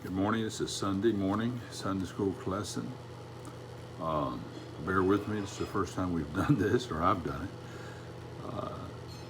Good morning. This is Sunday morning, Sunday school lesson. Bear with me. This is the first time we've done this, or I've done it.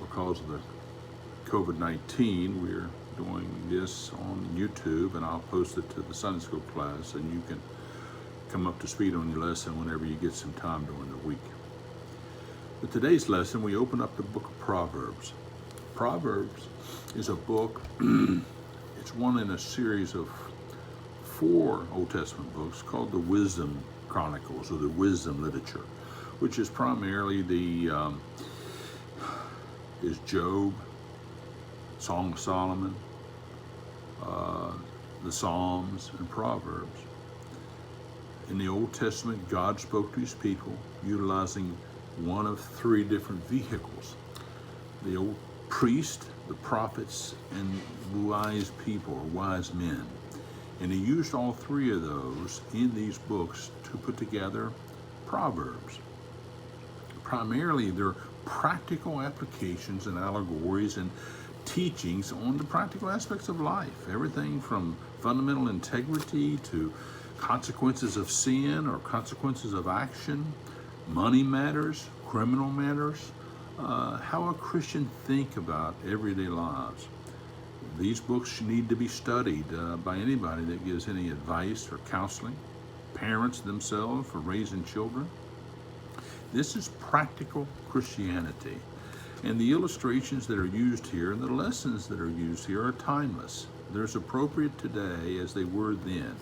Because of the COVID-19, we're doing this on YouTube, and I'll post it to the Sunday school class, and you can come up to speed on your lesson whenever you get some time during the week. With today's lesson, we open up the book of Proverbs. Proverbs is a book, it's one in a series of 4 Old Testament books called the Wisdom Chronicles, or the Wisdom Literature, which is primarily is Job, Song of Solomon, the Psalms, and Proverbs. In the Old Testament, God spoke to his people utilizing one of 3 different vehicles: the old priest, the prophets, and wise people, or wise men. And he used all 3 of those in these books to put together Proverbs. Primarily, they're practical applications and allegories and teachings on the practical aspects of life. Everything from fundamental integrity to consequences of sin or consequences of action, money matters, criminal matters, how a Christian think about everyday lives. These books need to be studied by anybody that gives any advice or counseling, parents themselves for raising children. This is practical Christianity. And the illustrations that are used here and the lessons that are used here are timeless. They're as appropriate today as they were then.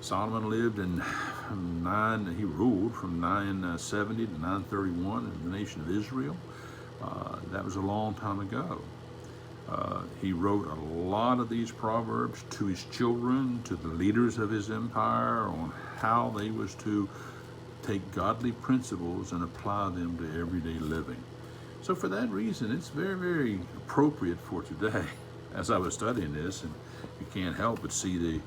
Solomon lived he ruled from 970 to 931 in the nation of Israel. That was a long time ago. He wrote a lot of these proverbs to his children, to the leaders of his empire, on how they was to take godly principles and apply them to everyday living. So for that reason, it's very, very appropriate for today. As I was studying this, and you can't help but see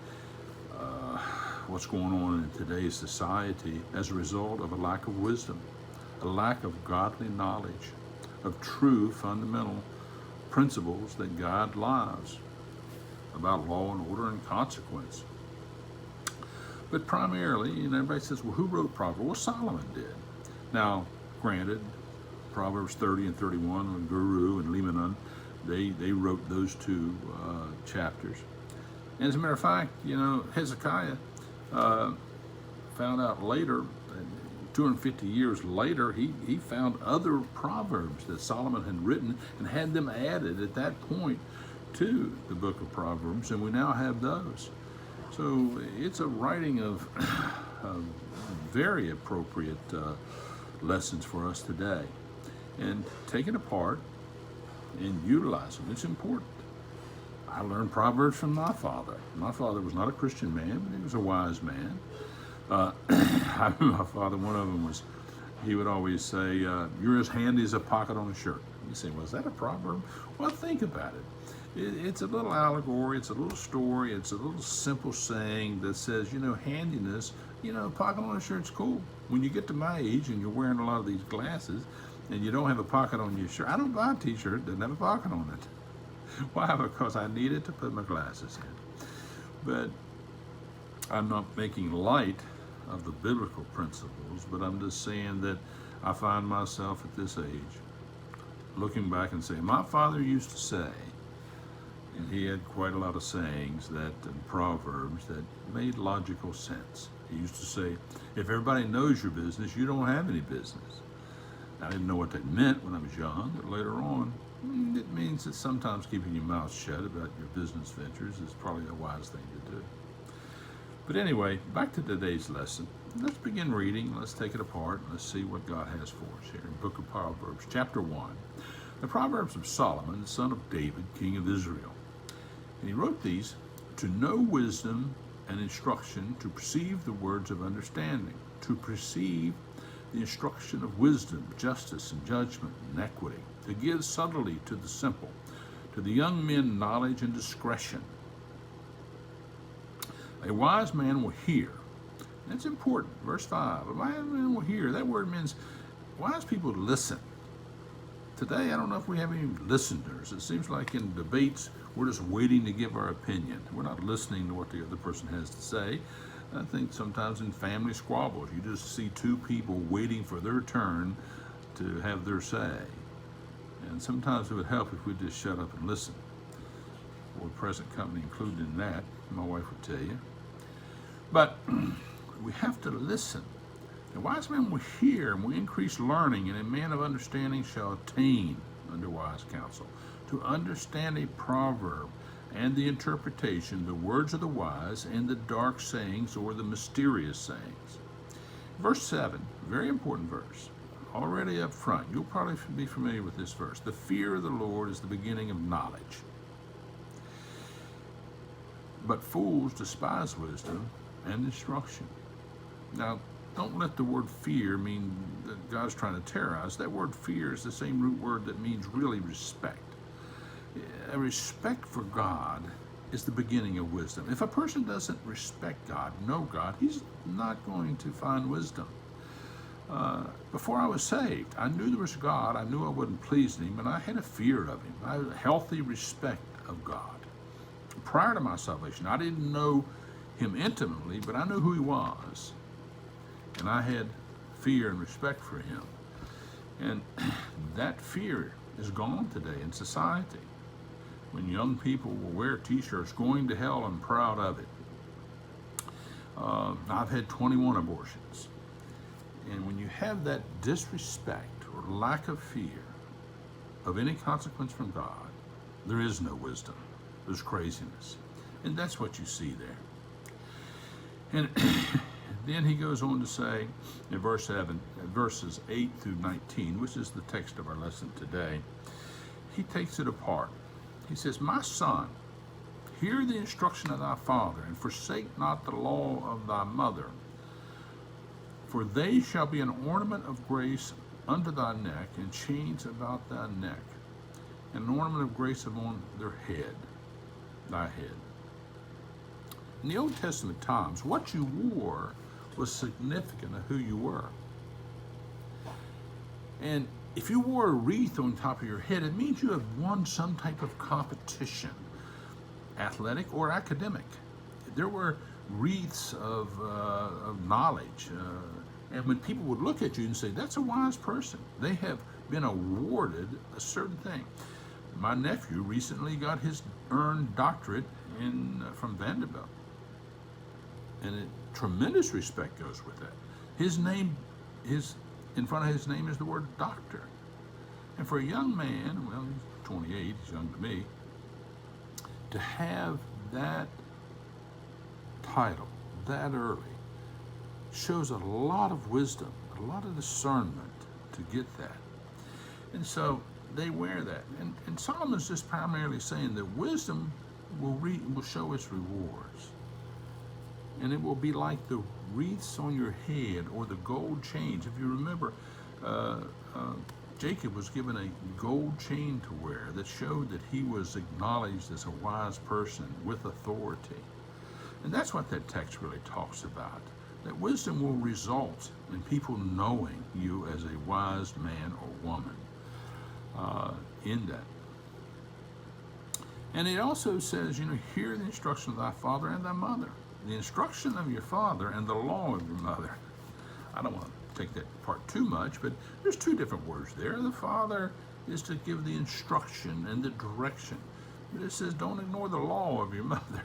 what's going on in today's society as a result of a lack of wisdom, a lack of godly knowledge, of true fundamental principles that guide lives about law and order and consequence. But primarily, everybody says, well, who wrote Proverbs? Well, Solomon did. Now, granted, Proverbs 30 and 31, and Guru and Lebanon, they wrote those 2 chapters. And as a matter of fact, Hezekiah found out later, 250 years later, he found other proverbs that Solomon had written and had them added at that point to the book of Proverbs, and we now have those. So it's a writing of very appropriate lessons for us today. And take it apart and utilize them. It's important. I learned Proverbs from my father. My father was not a Christian man, but he was a wise man. I remember my father, one of them was, he would always say, you're as handy as a pocket on a shirt. You say, well, is that a proverb? Well, think about it. It's a little allegory, it's a little story, it's a little simple saying that says, handiness, pocket on a shirt's cool. When you get to my age and you're wearing a lot of these glasses and you don't have a pocket on your shirt, I don't buy a t-shirt that doesn't have a pocket on it. Why? Because I need it to put my glasses in. But I'm not making light of the biblical principles, but I'm just saying that I find myself at this age looking back and saying, my father used to say, and he had quite a lot of sayings in Proverbs that made logical sense. He used to say, if everybody knows your business, you don't have any business. I didn't know what that meant when I was young, but later on, it means that sometimes keeping your mouth shut about your business ventures is probably a wise thing to do. But anyway, back to today's lesson. Let's begin reading. Let's take it apart. Let's see what God has for us here in the book of Proverbs, chapter 1. The Proverbs of Solomon, the son of David, king of Israel. And he wrote these to know wisdom and instruction, to perceive the words of understanding, to perceive the instruction of wisdom, justice, and judgment, and equity, to give subtlety to the simple, to the young men knowledge and discretion. A wise man will hear. That's important. Verse 5, a wise man will hear. That word means wise people listen. Today, I don't know if we have any listeners. It seems like in debates, We're just waiting to give our opinion. We're not listening to what the other person has to say. I think sometimes in family squabbles, you just see two people waiting for their turn to have their say. And sometimes it would help if we just shut up and listen. Or present company included in that, my wife would tell you. But we have to listen. The wise man will hear, and will increase learning, and a man of understanding shall attain under wise counsel. To understand a proverb and the interpretation, the words of the wise, and the dark sayings or the mysterious sayings. Verse 7, very important verse. Already up front, you'll probably be familiar with this verse. The fear of the Lord is the beginning of knowledge. But fools despise wisdom and instruction. Now, don't let the word fear mean that God's trying to terrorize. That word fear is the same root word that means really respect. A respect for God is the beginning of wisdom. If a person doesn't respect God, know God, he's not going to find wisdom. Before I was saved, I knew there was God. I knew I wasn't pleasing him, and I had a fear of him. I had a healthy respect of God. Prior to my salvation, I didn't know him intimately, but I knew who he was. And I had fear and respect for him. And that fear is gone today in society. When young people will wear t-shirts, going to hell, I'm proud of it. I've had 21 abortions. And when you have that disrespect or lack of fear of any consequence from God, there is no wisdom. There's craziness. And that's what you see there. And then he goes on to say in verse 7, verses 8 through 19, which is the text of our lesson today, he takes it apart. He says, My son, hear the instruction of thy father, and forsake not the law of thy mother. For they shall be an ornament of grace unto thy neck, and chains about thy neck, and an ornament of grace upon their head, thy head. In the Old Testament times, what you wore was significant of who you were. And if you wore a wreath on top of your head, it means you have won some type of competition, athletic or academic. There were wreaths of knowledge. And when people would look at you and say, that's a wise person, they have been awarded a certain thing. My nephew recently got his earned doctorate from Vanderbilt. And tremendous respect goes with that. His name, in front of his name is the word doctor. And for a young man, well, he's 28, he's young to me, to have that title that early shows a lot of wisdom, a lot of discernment to get that. And so they wear that. And Solomon's just primarily saying that wisdom will show its rewards. And it will be like the wreaths on your head or the gold chains. If you remember, Jacob was given a gold chain to wear that showed that he was acknowledged as a wise person with authority. And that's what that text really talks about. That wisdom will result in people knowing you as a wise man or woman in that. And it also says, hear the instruction of thy father and thy mother. The instruction of your father and the law of your mother. I don't want to take that apart too much, but there's two different words there. The father is to give the instruction and the direction. But it says don't ignore the law of your mother.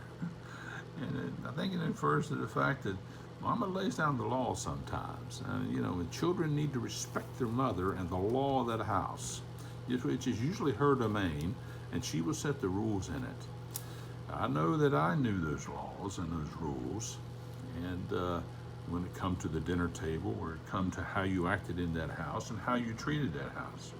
And I think it refers to the fact that Mama lays down the law sometimes. Children need to respect their mother and the law of that house, which is usually her domain, and she will set the rules in it. I know that I knew those laws and those rules, and when it come to the dinner table, or it come to how you acted in that house and how you treated that house.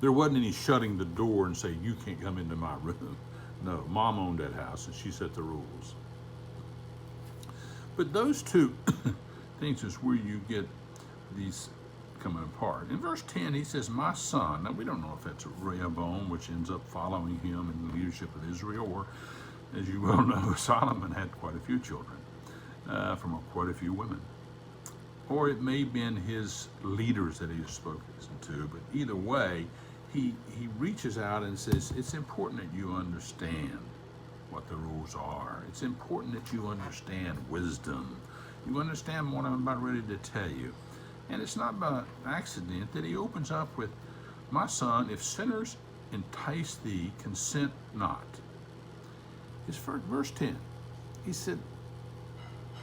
There wasn't any shutting the door and say, you can't come into my room. No, Mom owned that house and she set the rules. But those two things is where you get these coming apart. In verse 10, he says, my son. Now, we don't know if that's Rehoboam, which ends up following him in the leadership of Israel, or, as you well know, Solomon had quite a few children from quite a few women. Or it may have been his leaders that he has spoken to, but either way, he reaches out and says, it's important that you understand what the rules are. It's important that you understand wisdom. You understand what I'm about ready to tell you. And it's not by accident that he opens up with, my son, if sinners entice thee, consent not. It's verse 10. He said,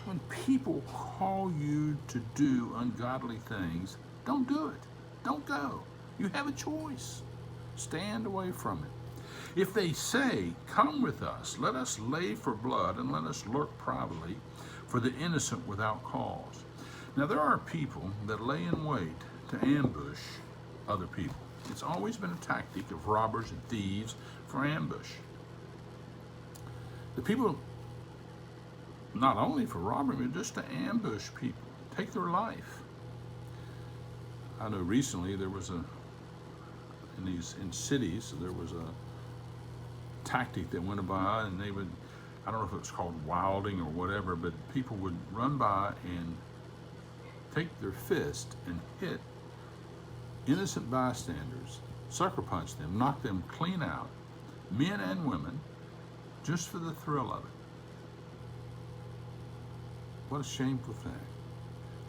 when people call you to do ungodly things, don't do it. Don't go. You have a choice. Stand away from it. If they say, come with us, let us lay for blood, and let us lurk privately for the innocent without cause. Now there are people that lay in wait to ambush other people. It's always been a tactic of robbers and thieves for ambush. The people, not only for robbery, but just to ambush people, take their life. I know recently there was in cities, there was a tactic that went by, and they would, I don't know if it was called wilding or whatever, but people would run by and take their fist and hit innocent bystanders, sucker punch them, knock them clean out, men and women, just for the thrill of it. What a shameful thing.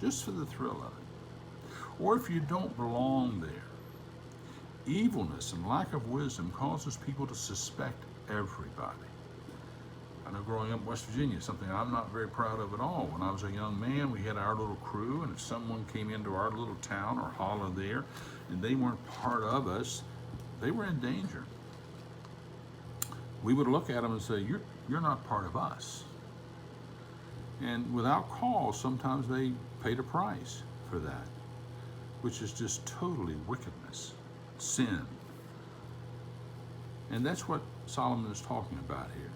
Just for the thrill of it. Or if you don't belong there, evilness and lack of wisdom causes people to suspect everybody. I know growing up in West Virginia, something I'm not very proud of at all. When I was a young man, we had our little crew, and if someone came into our little town or holler there, and they weren't part of us, they were in danger. We would look at them and say, you're not part of us. And without cause, sometimes they paid a price for that, which is just totally wickedness, sin. And that's what Solomon is talking about here.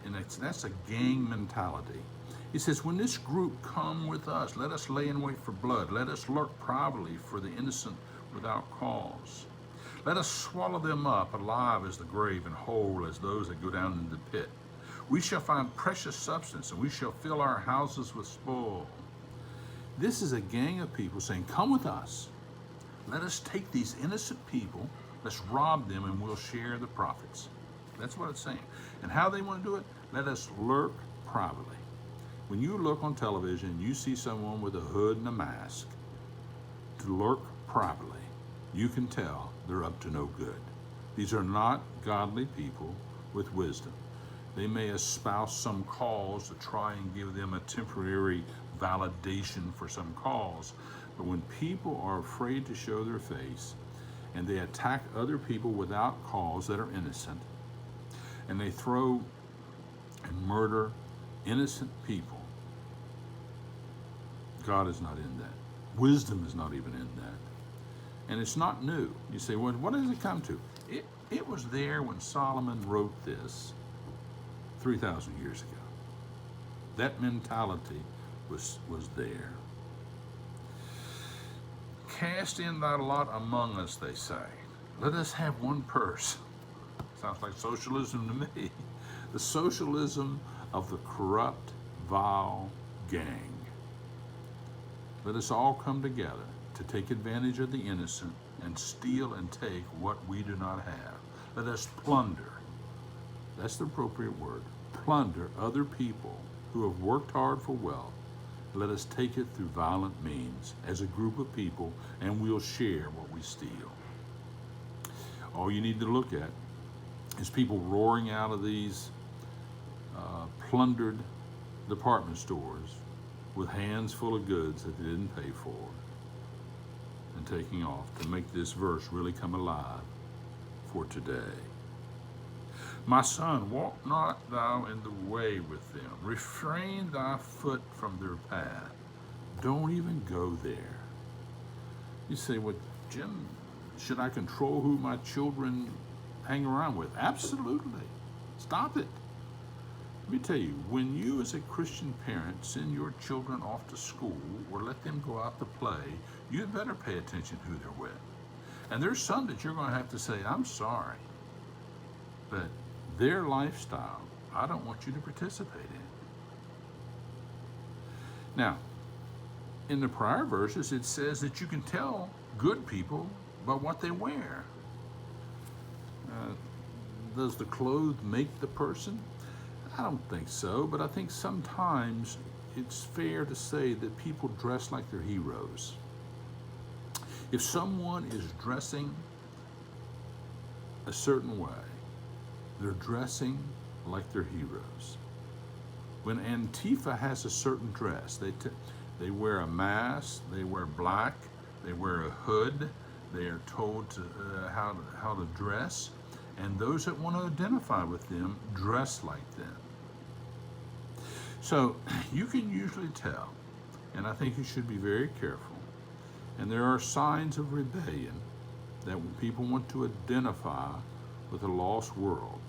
And that's a gang mentality. He says, when this group come with us, let us lay in wait for blood. Let us lurk privately for the innocent without cause. Let us swallow them up alive as the grave and whole as those that go down into the pit. We shall find precious substance, and we shall fill our houses with spoil. This is a gang of people saying, come with us. Let us take these innocent people, let's rob them, and we'll share the profits. That's what it's saying. And how they want to do it? Let us lurk privately. When you look on television, you see someone with a hood and a mask, to lurk privately, you can tell they're up to no good. These are not godly people with wisdom. They may espouse some cause to try and give them a temporary validation for some cause, but when people are afraid to show their face and they attack other people without cause that are innocent, and they throw and murder innocent people, God is not in that. Wisdom is not even in that. And it's not new. You say, well, what does it come to? It was there when Solomon wrote this 3,000 years ago. That mentality was there. Cast in thy lot among us, they say. Let us have one purse. Sounds like socialism to me. The socialism of the corrupt, vile gang. Let us all come together to take advantage of the innocent and steal and take what we do not have. Let us plunder. That's the appropriate word. Plunder other people who have worked hard for wealth. Let us take it through violent means as a group of people, and we'll share what we steal. All you need to look at is people roaring out of these plundered department stores with hands full of goods that they didn't pay for, and taking off to make this verse really come alive for today. My son, walk not thou in the way with them. Refrain thy foot from their path. Don't even go there. You say, well, Jim, should I control who my children hang around with? Absolutely. Stop it. Let me tell you, when you as a Christian parent send your children off to school or let them go out to play, you better pay attention who they're with. And there's some that you're going to have to say, I'm sorry, but their lifestyle, I don't want you to participate in. Now, in the prior verses, it says that you can tell good people by what they wear. Does the clothes make the person? I don't think so, but I think sometimes it's fair to say that people dress like they're heroes. If someone is dressing a certain way, they're dressing like they're heroes. When Antifa has a certain dress, they wear a mask, they wear black, they wear a hood, they are told how to dress, and those that want to identify with them dress like them. So you can usually tell, and I think you should be very careful. And there are signs of rebellion that when people want to identify with a lost world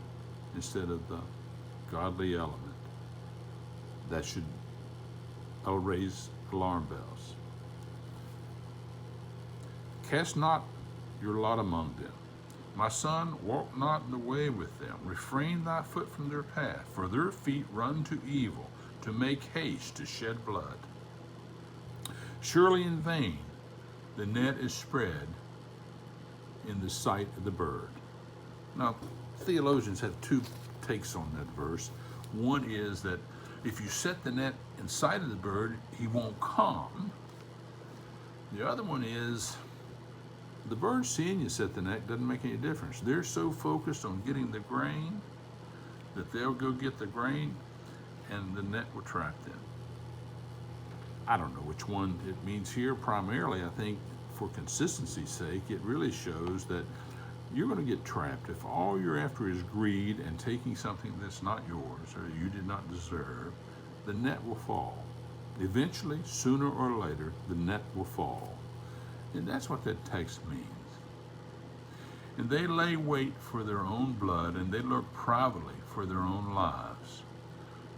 instead of the godly element, that should raise alarm bells. Cast not your lot among them. My son, walk not in the way with them. Refrain thy foot from their path, for their feet run to evil, to make haste to shed blood. Surely in vain the net is spread in the sight of the bird. Now, theologians have two takes on that verse. One is that if you set the net in sight of the bird, he won't come. The other one is the bird seeing you set the net doesn't make any difference. They're so focused on getting the grain that they'll go get the grain and the net will trap them. I don't know which one it means here. Primarily, I think for consistency's sake, it really shows that you're going to get trapped. If all you're after is greed and taking something that's not yours or you did not deserve, the net will fall. Eventually, sooner or later, the net will fall. And that's what that text means. And they lay wait for their own blood, and they lurk privately for their own lives.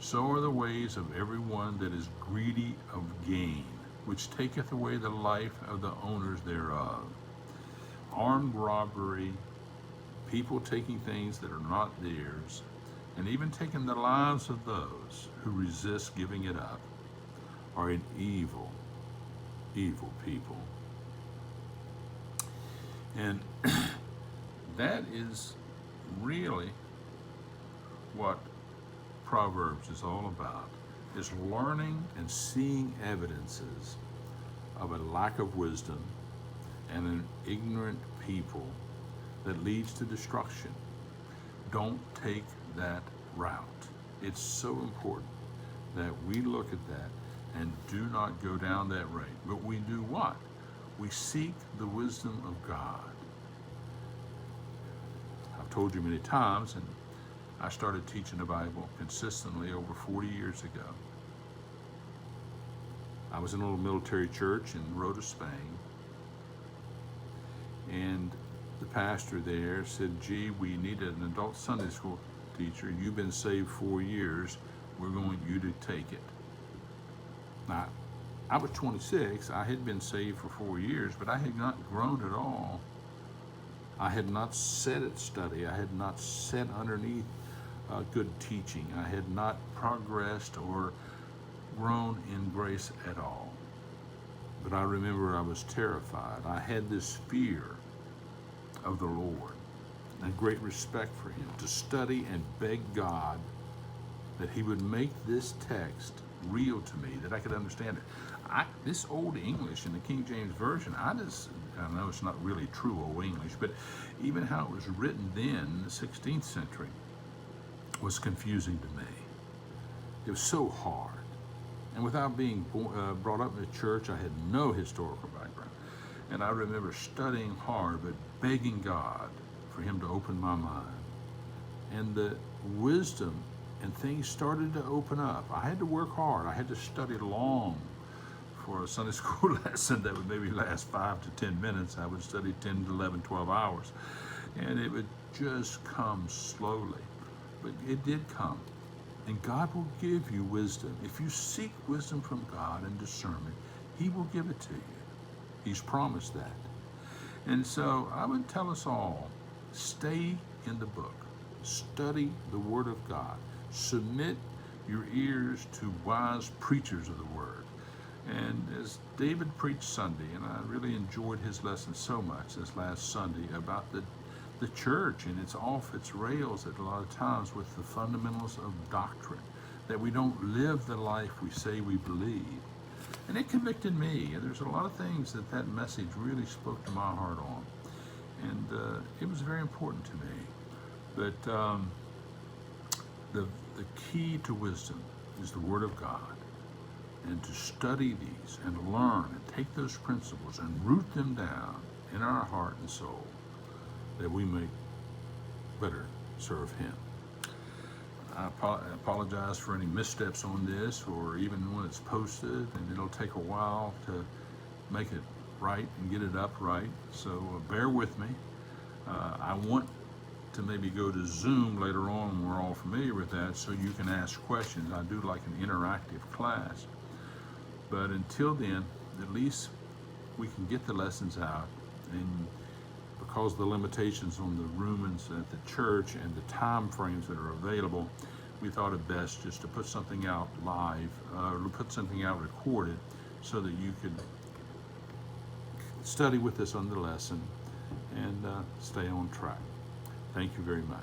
So are the ways of everyone that is greedy of gain, which taketh away the life of the owners thereof. Armed robbery, people taking things that are not theirs, and even taking the lives of those who resist giving it up, are an evil, evil people. And that is really what Proverbs is all about, is learning and seeing evidences of a lack of wisdom and an ignorant people that leads to destruction. Don't take that route. It's so important that we look at that and do not go down that road. But we do what? We seek the wisdom of God. I've told you many times, and I started teaching the Bible consistently over 40 years ago. I was in a little military church in Rota, Spain, and the pastor there said, gee, we needed an adult Sunday school teacher. You've been saved 4 years. We're going you to take it. Now, I was 26. I had been saved for 4 years, but I had not grown at all. I had not sat at study. I had not sat underneath good teaching. I had not progressed or grown in grace at all. But I remember I was terrified. I had this fear of the Lord and great respect for him, to study and beg God that he would make this text real to me, that I could understand it. This old English in the King James Version, I know it's not really true old English, but even how it was written then in the 16th century was confusing to me. It was so hard. And without being brought up in the church, I had no historical background. And I remember studying hard, but begging God for him to open my mind. And the wisdom and things started to open up. I had to work hard. I had to study long for a Sunday school lesson that would maybe last 5 to 10 minutes. I would study 10 to 11, 12 hours. And it would just come slowly. But it did come. And God will give you wisdom. If you seek wisdom from God and discernment, he will give it to you. He's promised that. And so I would tell us all, stay in the book. Study the Word of God. Submit your ears to wise preachers of the Word. And as David preached Sunday, and I really enjoyed his lesson so much this last Sunday about the the church, and it's off its rails at a lot of times with the fundamentals of doctrine, that we don't live the life we say we believe. And it convicted me, and there's a lot of things that message really spoke to my heart on, and it was very important to me. But the key to wisdom is the Word of God, and to study these and learn and take those principles and root them down in our heart and soul, that we may better serve Him. I apologize for any missteps on this, or even when it's posted, and it'll take a while to make it right and get it up right, so bear with me. I want to maybe go to Zoom later on when we're all familiar with that, so you can ask questions. I do like an interactive class. But until then, at least we can get the lessons out, and because of the limitations on the Romans at the church and the time frames that are available, we thought it best just to put something out live, or put something out recorded, so that you could study with us on the lesson and stay on track. Thank you very much.